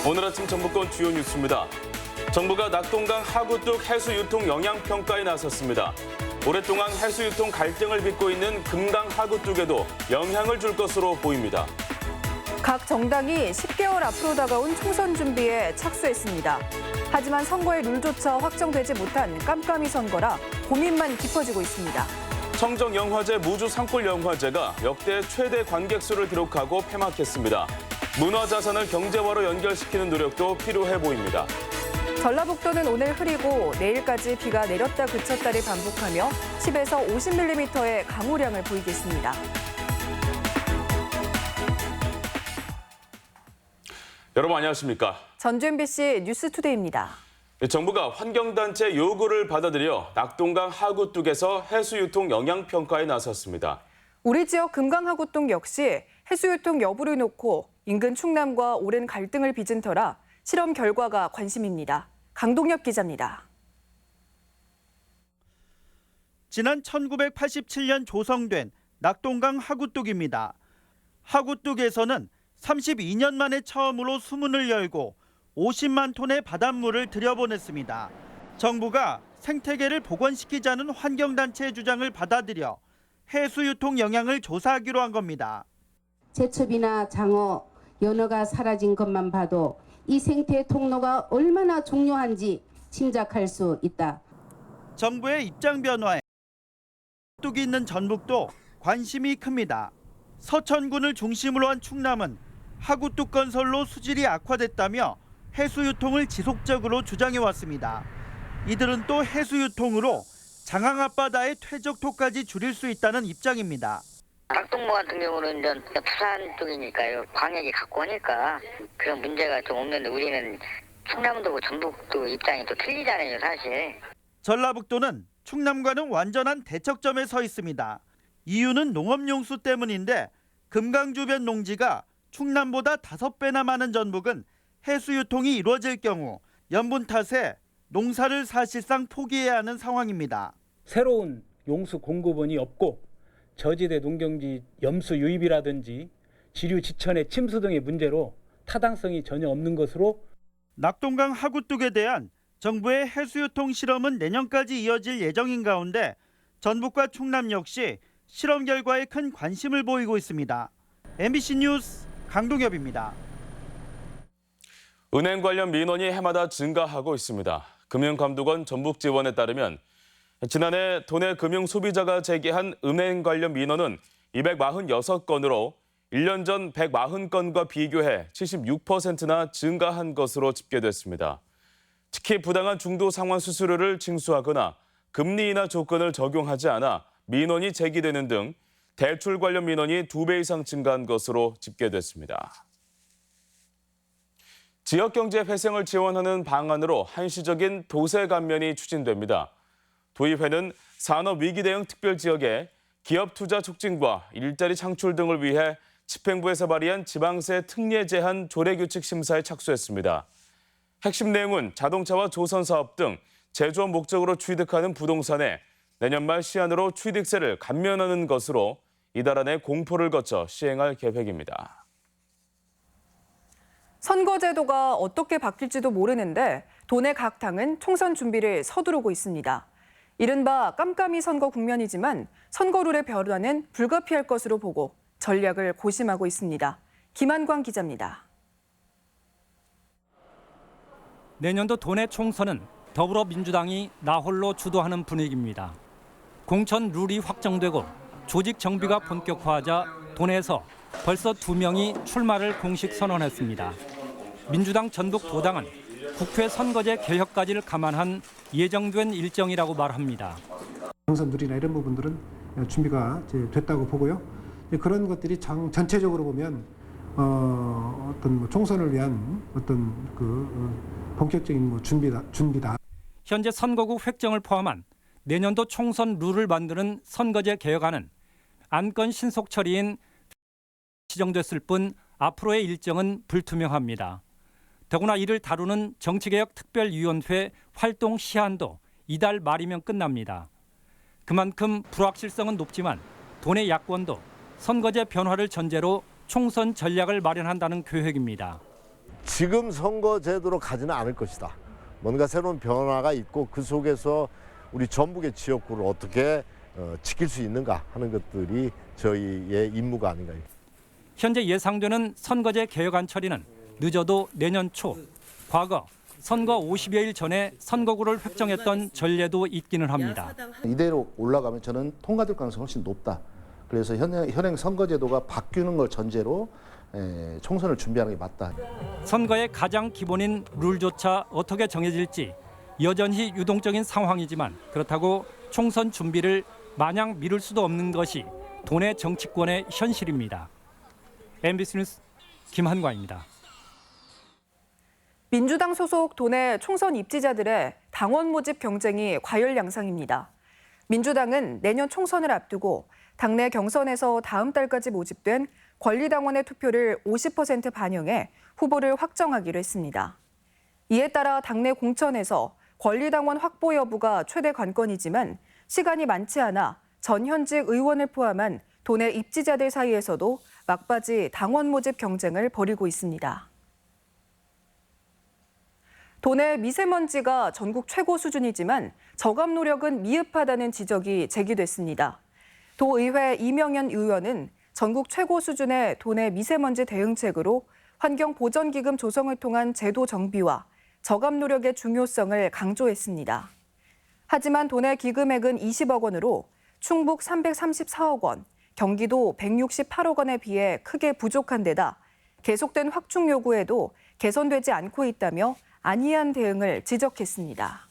오늘 아침 전북권 주요 뉴스입니다. 정부가 낙동강 하구뚝 해수 유통 영향 평가에 나섰습니다. 오랫동안 해수 유통 갈등을 빚고 있는 금강 하구뚝에도 영향을 줄 것으로 보입니다. 각 정당이 10개월 앞으로 다가온 총선 준비에 착수했습니다. 하지만 선거의 룰조차 확정되지 못한 깜깜이 선거라 고민만 깊어지고 있습니다. 청정영화제 무주산골영화제가 역대 최대 관객 수를 기록하고 폐막했습니다. 문화자산을 경제화로 연결시키는 노력도 필요해 보입니다. 전라북도는 오늘 흐리고 내일까지 비가 내렸다 그쳤다를 반복하며 10에서 50mm의 강우량을 보이겠습니다. 여러분 안녕하십니까? 전주 MBC 뉴스투데이입니다. 정부가 환경단체 요구를 받아들여 낙동강 하구뚝에서 해수유통 영향평가에 나섰습니다. 우리 지역 금강하구뚝 역시 해수유통 여부를 놓고 인근 충남과 오랜 갈등을 빚은 터라 실험 결과가 관심입니다. 강동엽 기자입니다. 지난 1987년 조성된 낙동강 하구뚝입니다. 하구뚝에서는 32년 만에 처음으로 수문을 열고 50만 톤의 바닷물을 들여보냈습니다. 정부가 생태계를 복원시키자는 환경단체의 주장을 받아들여 해수유통 영향을 조사하기로 한 겁니다. 제첩이나 장어, 연어가 사라진 것만 봐도 이 생태 통로가 얼마나 중요한지 짐작할 수 있다. 정부의 입장 변화에 뚝이 있는 전북도 관심이 큽니다. 서천군을 중심으로 한 충남은 하구뚝 건설로 수질이 악화됐다며 해수유통을 지속적으로 주장해왔습니다. 이들은 또 해수유통으로 장항 앞바다의 퇴적토까지 줄일 수 있다는 입장입니다. 낙동강 같은 경우는 이제 부산 쪽이니까요. 광역이 가까우니까 그런 문제가 좀 없는데 우리는 충남도고 전북도 입장이 또 틀리잖아요, 사실. 전라북도는 충남과는 완전한 대척점에 서 있습니다. 이유는 농업용수 때문인데 금강 주변 농지가 충남보다 5배나 많은 전북은 해수유통이 이루어질 경우 염분 탓에 농사를 사실상 포기해야 하는 상황입니다. 새로운 용수 공급원이 없고 저지대 농경지 염수 유입이라든지 지류 지천의 침수 등의 문제로 타당성이 전혀 없는 것으로 낙동강 하구뚝에 대한 정부의 해수유통 실험은 내년까지 이어질 예정인 가운데 전북과 충남 역시 실험 결과에 큰 관심을 보이고 있습니다. MBC 뉴스 강동엽입니다. 은행 관련 민원이 해마다 증가하고 있습니다. 금융감독원 전북지원에 따르면 지난해 도내 금융소비자가 제기한 은행 관련 민원은 246건으로 1년 전 140건과 비교해 76%나 증가한 것으로 집계됐습니다. 특히 부당한 중도상환 수수료를 징수하거나 금리 인하 조건을 적용하지 않아 민원이 제기되는 등 대출 관련 민원이 2배 이상 증가한 것으로 집계됐습니다. 지역경제 회생을 지원하는 방안으로 한시적인 도세 감면이 추진됩니다. 도의회는 산업위기 대응 특별지역에 기업 투자 촉진과 일자리 창출 등을 위해 집행부에서 발의한 지방세 특례 제한 조례규칙 심사에 착수했습니다. 핵심 내용은 자동차와 조선 사업 등 제조업 목적으로 취득하는 부동산에 내년 말 시한으로 취득세를 감면하는 것으로 이달 안에 공포를 거쳐 시행할 계획입니다. 선거제도가 어떻게 바뀔지도 모르는데 도내 각 당은 총선 준비를 서두르고 있습니다. 이른바 깜깜이 선거 국면이지만 선거룰의 변화는 불가피할 것으로 보고 전략을 고심하고 있습니다. 김한광 기자입니다. 내년도 도내 총선은 더불어민주당이 나홀로 주도하는 분위기입니다. 공천 룰이 확정되고 조직 정비가 본격화하자 도내에서 벌써 2명이 출마를 공식 선언했습니다. 민주당 전북 도당은 국회 선거제 개혁까지를 감안한 예정된 일정이라고 말합니다. 당선룰이나 이런 부분들은 준비가 됐다고 보고요. 그런 것들이 전체적으로 보면 어떤 총선을 위한 어떤 본격적인 준비다. 현재 선거구 획정을 포함한 내년도 총선 룰을 만드는 선거제 개혁안은 안건 신속 처리인 지정됐을 뿐 앞으로의 일정은 불투명합니다. 더구나 이를 다루는 정치개혁특별위원회 활동 시한도 이달 말이면 끝납니다. 그만큼 불확실성은 높지만 도내 야권도 선거제 변화를 전제로 총선 전략을 마련한다는 계획입니다. 지금 선거제도로 가지는 않을 것이다. 뭔가 새로운 변화가 있고 그 속에서 우리 전북의 지역구를 어떻게 지킬 수 있는가 하는 것들이 저희의 임무가 아닌가. 현재 예상되는 선거제 개혁안 처리는 늦어도 내년 초, 과거 선거 50여일 전에 선거구를 획정했던 전례도 있기는 합니다. 이대로 올라가면 저는 통과될 가능성이 훨씬 높다. 그래서 현행 선거제도가 바뀌는 걸 전제로 총선을 준비하는 게 맞다. 선거의 가장 기본인 룰조차 어떻게 정해질지 여전히 유동적인 상황이지만 그렇다고 총선 준비를 마냥 미룰 수도 없는 것이 도내 정치권의 현실입니다. MBC 뉴스 김한과입니다. 민주당 소속 도내 총선 입지자들의 당원 모집 경쟁이 과열양상입니다. 민주당은 내년 총선을 앞두고 당내 경선에서 다음 달까지 모집된 권리당원의 투표를 50% 반영해 후보를 확정하기로 했습니다. 이에 따라 당내 공천에서 권리당원 확보 여부가 최대 관건이지만 시간이 많지 않아 전 현직 의원을 포함한 도내 입지자들 사이에서도 막바지 당원 모집 경쟁을 벌이고 있습니다. 도내 미세먼지가 전국 최고 수준이지만 저감 노력은 미흡하다는 지적이 제기됐습니다. 도의회 이명현 의원은 전국 최고 수준의 도내 미세먼지 대응책으로 환경보전기금 조성을 통한 제도 정비와 저감 노력의 중요성을 강조했습니다. 하지만 도내 기금액은 20억 원으로 충북 334억 원, 경기도 168억 원에 비해 크게 부족한 데다 계속된 확충 요구에도 개선되지 않고 있다며 안이한 대응을 지적했습니다.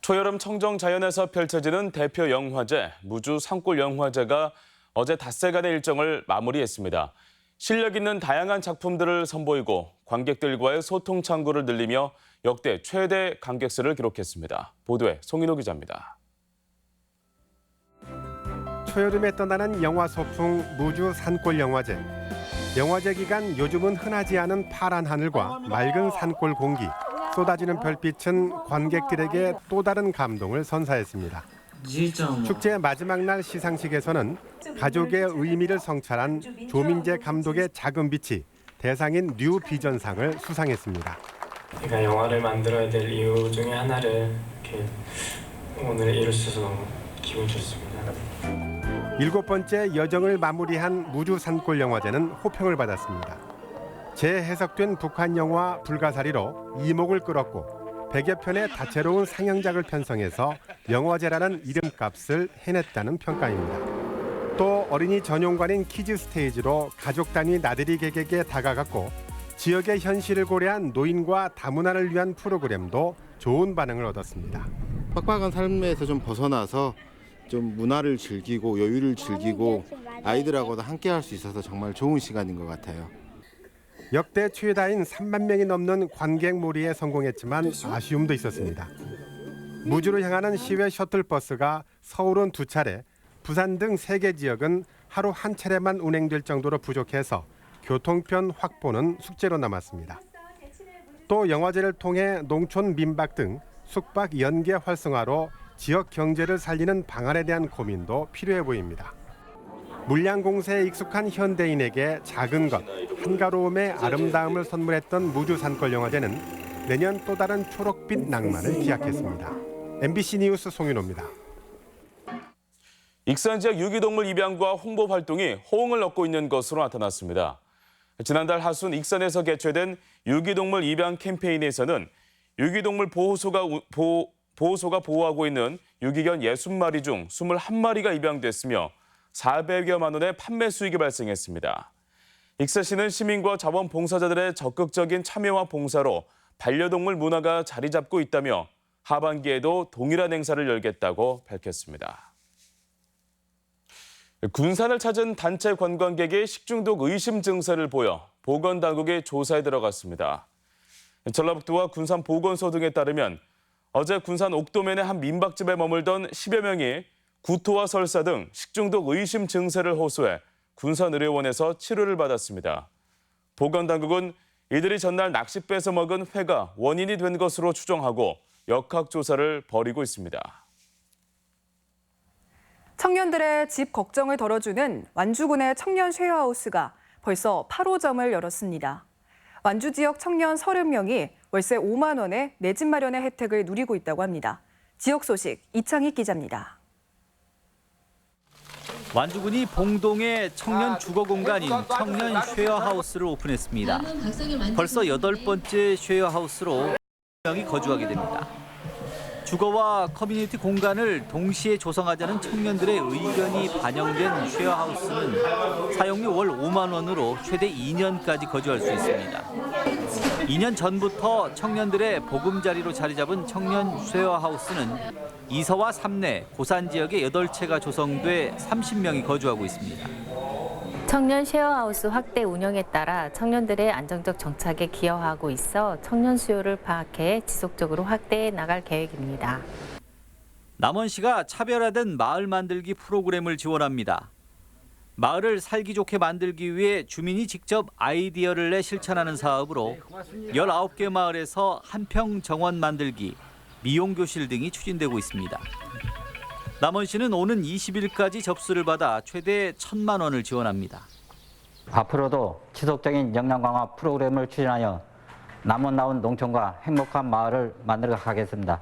초여름 청정자연에서 펼쳐지는 대표 영화제, 무주 산골 영화제가 어제 닷새간의 일정을 마무리했습니다. 실력 있는 다양한 작품들을 선보이고 관객들과의 소통 창구를 늘리며 역대 최대 관객수를 기록했습니다. 보도에 송인호 기자입니다. 초여름에 떠나는 영화 소풍 무주 산골 영화제. 영화제 기간 요즘은 흔하지 않은 파란 하늘과 맑은 산골 공기, 쏟아지는 별빛은 관객들에게 또 다른 감동을 선사했습니다. 축제 마지막 날 시상식에서는 가족의 의미를 성찰한 조민재 감독의 작은 빛이 대상인 뉴 비전상을 수상했습니다. 제가 영화를 만들어야 될 이유 중에 하나를 이렇게 오늘 이룰 수 있어서 너무 기분 좋습니다. 7번째 여정을 마무리한 무주 산골 영화제는 호평을 받았습니다. 재해석된 북한 영화 불가사리로 이목을 끌었고 100여 편의 다채로운 상영작을 편성해서 영화제라는 이름값을 해냈다는 평가입니다. 또 어린이 전용관인 키즈 스테이지로 가족 단위 나들이 객에게 다가갔고 지역의 현실을 고려한 노인과 다문화를 위한 프로그램도 좋은 반응을 얻었습니다. 빡빡한 삶에서 좀 벗어나서 좀 문화를 즐기고 여유를 즐기고 아이들하고도 함께 할 수 있어서 정말 좋은 시간인 것 같아요. 역대 최다인 3만 명이 넘는 관객몰이에 성공했지만 아쉬움도 있었습니다. 무주로 향하는 시외 셔틀버스가 서울은 2차례, 부산 등 3개 지역은 하루 한 차례만 운행될 정도로 부족해서 교통편 확보는 숙제로 남았습니다. 또 영화제를 통해 농촌 민박 등 숙박 연계 활성화로 지역 경제를 살리는 방안에 대한 고민도 필요해 보입니다. 물량 공세에 익숙한 현대인에게 작은 것, 한가로움의 아름다움을 선물했던 무주 산골 영화제는 내년 또 다른 초록빛 낭만을 기약했습니다. MBC 뉴스 송윤호입니다. 익산 지역 유기동물 입양과 홍보 활동이 호응을 얻고 있는 것으로 나타났습니다. 지난달 하순 익산에서 개최된 유기동물 입양 캠페인에서는 유기동물 보호소가 보호하고 있는 유기견 60마리 중 21마리가 입양됐으며 400여만 원의 판매 수익이 발생했습니다. 익산시는 시민과 자원봉사자들의 적극적인 참여와 봉사로 반려동물 문화가 자리 잡고 있다며 하반기에도 동일한 행사를 열겠다고 밝혔습니다. 군산을 찾은 단체 관광객이 식중독 의심 증세를 보여 보건당국이 조사에 들어갔습니다. 전라북도와 군산보건소 등에 따르면 어제 군산 옥도면의 한 민박집에 머물던 10여 명이 구토와 설사 등 식중독 의심 증세를 호소해 군산의료원에서 치료를 받았습니다. 보건당국은 이들이 전날 낚싯배에서 먹은 회가 원인이 된 것으로 추정하고 역학조사를 벌이고 있습니다. 청년들의 집 걱정을 덜어주는 완주군의 청년 쉐어하우스가 벌써 8호점을 열었습니다. 완주 지역 청년 30명이 월세 5만 원의 내 집 마련의 혜택을 누리고 있다고 합니다. 지역 소식 이창희 기자입니다. 완주군이 봉동의 청년 주거 공간인 청년 쉐어하우스를 오픈했습니다. 벌써 8번째 쉐어하우스로 명이 거주하게 됩니다. 주거와 커뮤니티 공간을 동시에 조성하자는 청년들의 의견이 반영된 쉐어하우스는 사용료 월 5만 원으로 최대 2년까지 거주할 수 있습니다. 2년 전부터 청년들의 보금자리로 자리 잡은 청년 쉐어하우스는 이서와 삼내, 고산 지역에 8채가 조성돼 30명이 거주하고 있습니다. 청년 쉐어하우스 확대 운영에 따라 청년들의 안정적 정착에 기여하고 있어 청년 수요를 파악해 지속적으로 확대해 나갈 계획입니다. 남원시가 차별화된 마을 만들기 프로그램을 지원합니다. 마을을 살기 좋게 만들기 위해 주민이 직접 아이디어를 내 실천하는 사업으로 19개 마을에서 한평 정원 만들기, 미용교실 등이 추진되고 있습니다. 남원시는 오는 20일까지 접수를 받아 최대 1,000만 원을 지원합니다. 앞으로도 지속적인 역량 강화 프로그램을 추진하여 남원나온 농촌과 행복한 마을을 만들어 가겠습니다.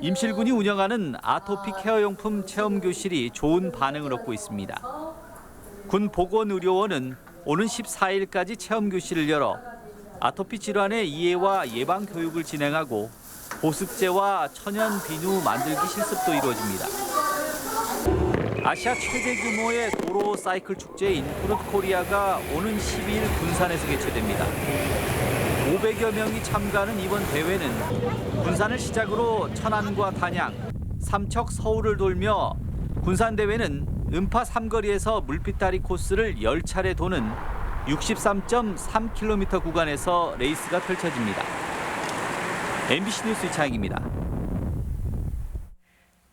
임실군이 운영하는 아토피 케어용품 체험교실이 좋은 반응을 얻고 있습니다. 군 보건의료원은 오는 14일까지 체험교실을 열어 아토피 질환의 이해와 예방 교육을 진행하고 보습제와 천연 비누 만들기 실습도 이루어집니다. 아시아 최대 규모의 도로 사이클 축제인 푸르코리아가 오는 12일 군산에서 개최됩니다. 500여 명이 참가하는 이번 대회는 군산을 시작으로 천안과 단양, 삼척, 서울을 돌며 군산 대회는 음파 삼거리에서 물빛다리 코스를 10차례 도는 63.3km 구간에서 레이스가 펼쳐집니다. MBC 뉴스 이창익입니다.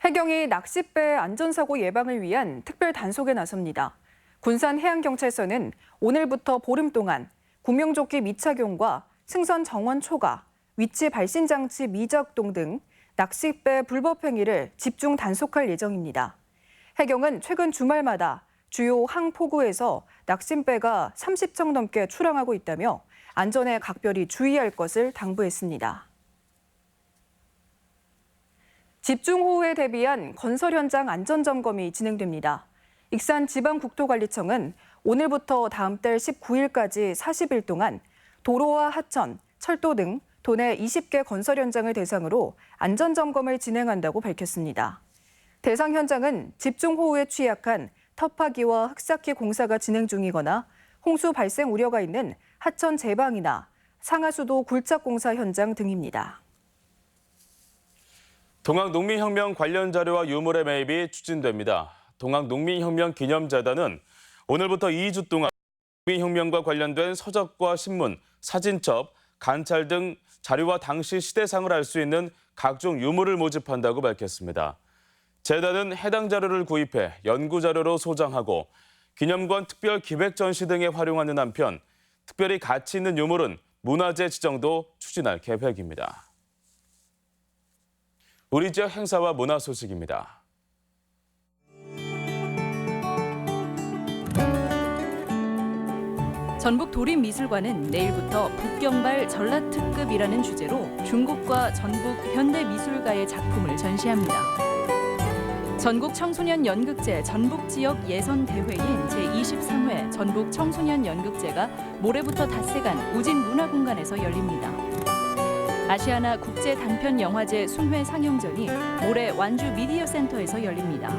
해경이 낚싯배 안전사고 예방을 위한 특별 단속에 나섭니다. 군산해양경찰서는 오늘부터 보름 동안 구명조끼 미착용과 승선 정원 초과, 위치 발신 장치 미작동 등 낚싯배 불법 행위를 집중 단속할 예정입니다. 해경은 최근 주말마다 주요 항포구에서 낚싯배가 30척 넘게 출항하고 있다며 안전에 각별히 주의할 것을 당부했습니다. 집중호우에 대비한 건설 현장 안전점검이 진행됩니다. 익산지방국토관리청은 오늘부터 다음 달 19일까지 40일 동안 도로와 하천, 철도 등 도내 20개 건설 현장을 대상으로 안전점검을 진행한다고 밝혔습니다. 대상 현장은 집중호우에 취약한 터파기와 흙쌓기 공사가 진행 중이거나 홍수 발생 우려가 있는 하천 제방이나 상하수도 굴착 공사 현장 등입니다. 동학농민혁명 관련 자료와 유물의 매입이 추진됩니다. 동학농민혁명기념재단은 오늘부터 2주 동안 농민혁명과 관련된 서적과 신문, 사진첩, 관찰 등 자료와 당시 시대상을 알 수 있는 각종 유물을 모집한다고 밝혔습니다. 재단은 해당 자료를 구입해 연구자료로 소장하고 기념관 특별 기획 전시 등에 활용하는 한편 특별히 가치 있는 유물은 문화재 지정도 추진할 계획입니다. 우리 지역 행사와 문화 소식입니다. 전북도립미술관은 내일부터 북경발 전라특급이라는 주제로 중국과 전북 현대미술가의 작품을 전시합니다. 전국 청소년 연극제 전북 지역 예선 대회인 제23회 전북 청소년 연극제가 모레부터 닷새간 우진 문화공간에서 열립니다. 아시아나 국제 단편 영화제 순회 상영전이 모레 완주 미디어 센터에서 열립니다.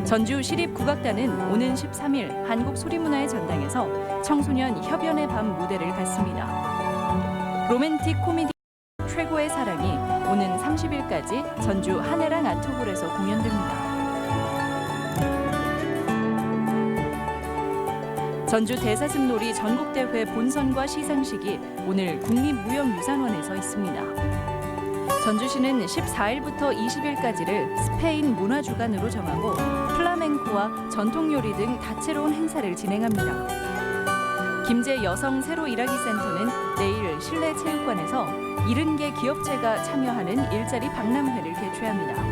전주 시립국악단은 오는 13일 한국소리문화의 전당에서 청소년 협연의 밤 무대를 갖습니다. 로맨틱 코미디 최고의 사랑이 오는 30일까지 전주 한해랑 아트홀에서 공연됩니다. 전주 대사슴놀이 전국대회 본선과 시상식이 오늘 국립무형유산원에서 있습니다. 전주시는 14일부터 20일까지를 스페인 문화주간으로 정하고 플라멩코와 전통요리 등 다채로운 행사를 진행합니다. 김제 여성 새로 일하기 센터는 내일 실내체육관에서 70개 기업체가 참여하는 일자리 박람회를 개최합니다.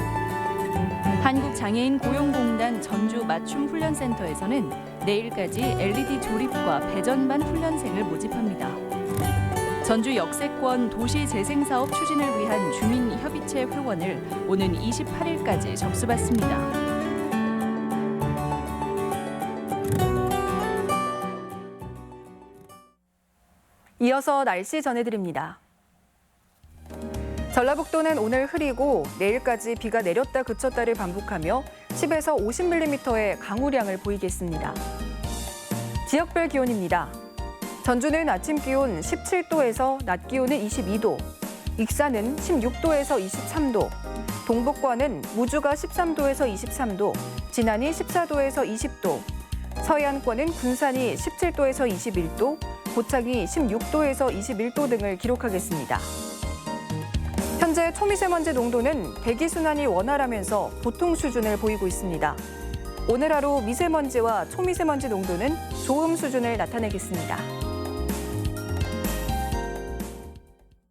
한국장애인 고용공단 전주 맞춤훈련센터에서는 내일까지 LED 조립과 배전반 훈련생을 모집합니다. 전주 역세권 도시재생사업 추진을 위한 주민협의체 회원을 오는 28일까지 접수받습니다. 이어서 날씨 전해드립니다. 전라북도는 오늘 흐리고 내일까지 비가 내렸다 그쳤다를 반복하며 10에서 50mm의 강우량을 보이겠습니다. 지역별 기온입니다. 전주는 아침 기온 17도에서 낮 기온은 22도, 익산은 16도에서 23도, 동북권은 무주가 13도에서 23도, 진안이 14도에서 20도, 서해안권은 군산이 17도에서 21도, 고창이 16도에서 21도 등을 기록하겠습니다. 현재 초미세먼지 농도는 대기순환이 원활하면서 보통 수준을 보이고 있습니다. 오늘 하루 미세먼지와 초미세먼지 농도는 좋음 수준을 나타내겠습니다.